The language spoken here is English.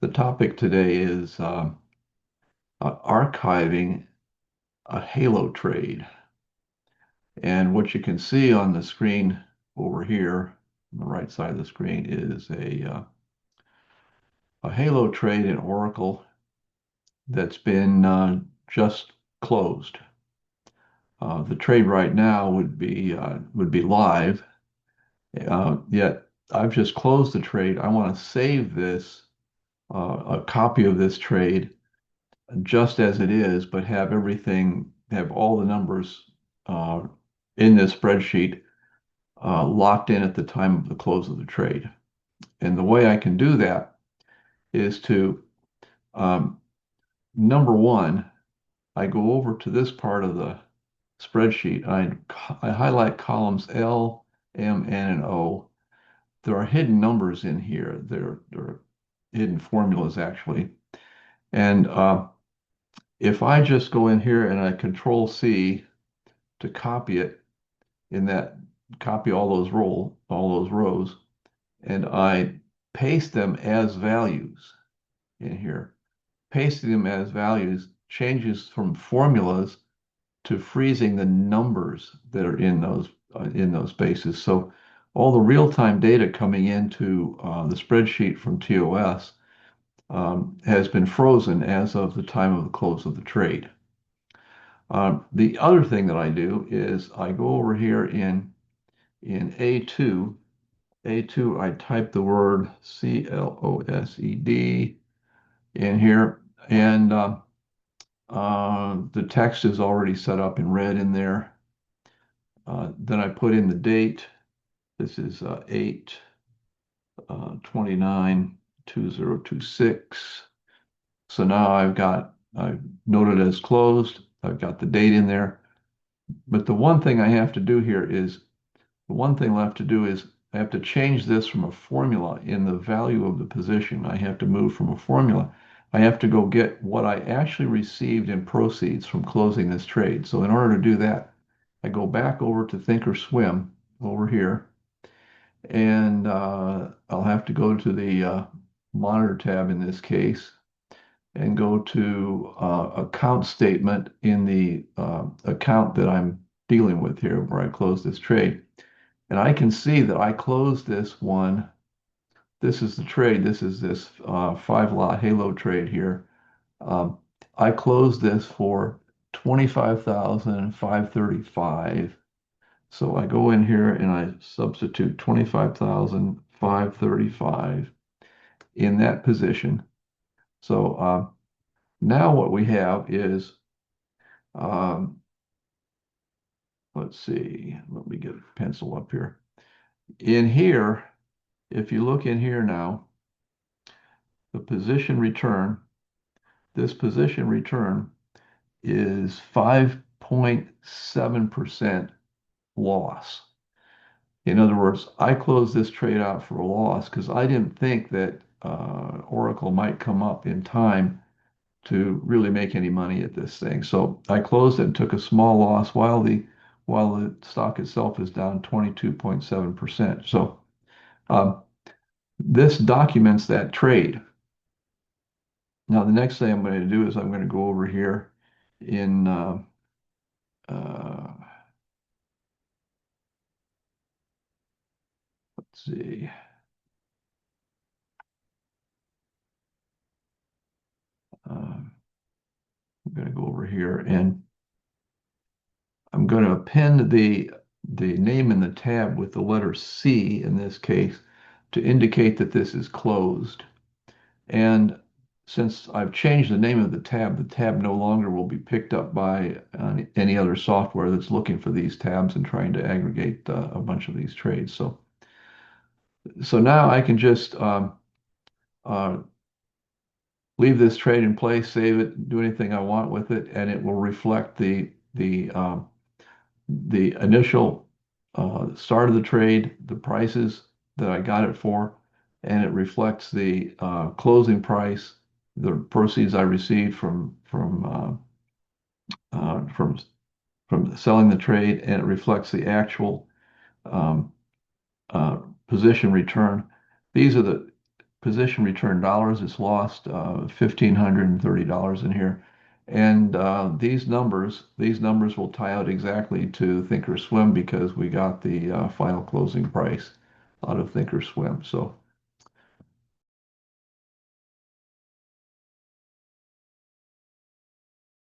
The topic today is archiving a halo trade. And what you can see on the screen over here, on the right side of the screen, is a halo trade in Oracle that's been just closed. The trade right now would be live, yet I've just closed the trade. I want to save this a copy of this trade just as it is, but have all the numbers uh, in this spreadsheet locked in at the time of the close of the trade. And the way I can do that is to, um, number one, I go over to this part of the spreadsheet. I highlight columns L, M, N, and O. There are hidden numbers in here. There are hidden formulas, actually. And if I just go in here and I Control C to copy it in that, copy all those rows, and I paste them as values in here. Pasting them as values changes from formulas to freezing the numbers that are in those spaces. So all the real-time data coming into the spreadsheet from TOS has been frozen as of the time of the close of the trade. The other thing that I do is I go over here in A2. A2, I type the word CLOSED in here, and the text is already set up in red in there. Then I put in the date. This is 8 29 2026. So now I've noted as closed. I've got the date in there. But the one thing left to do is I have to change this from a formula in the value of the position. I have to move from a formula. I have to go get what I actually received in proceeds from closing this trade. So in order to do that, I go back over to Thinkorswim over here, and I'll have to go to the monitor tab in this case and go to account statement in the account that I'm dealing with here where I close this trade. And I can see that I closed this one. This is the trade. This is this 5-lot halo trade here. Um, I closed this for 25,535. So I go in here and I substitute 25,535 in that position. So now what we have is, um, let's see, let me get a pencil up here. In here, if you look in here now, the position return, this position return is 5.7% loss. In other words, I closed this trade out for a loss because I didn't think that Oracle might come up in time to really make any money at this thing. So I closed it and took a small loss while the stock itself is down 22.7%. So um, this documents that trade. Now, the next thing I'm going to do is I'm going to go over here in uh, let's see. I'm going to go over here and I'm going to append the name in the tab with the letter C in this case to indicate that this is closed. And since I've changed the name of the tab no longer will be picked up by any other software that's looking for these tabs and trying to aggregate a bunch of these trades. So now I can just uh, leave this trade in place, save it, do anything I want with it, and it will reflect the initial start of the trade, the prices that I got it for, and it reflects the closing price, the proceeds I received uh, from from selling the trade, and it reflects the actual um, uh, position return. These are position return dollars. It's lost $1,530 in here. And these numbers will tie out exactly to Thinkorswim because we got the final closing price out of Thinkorswim. So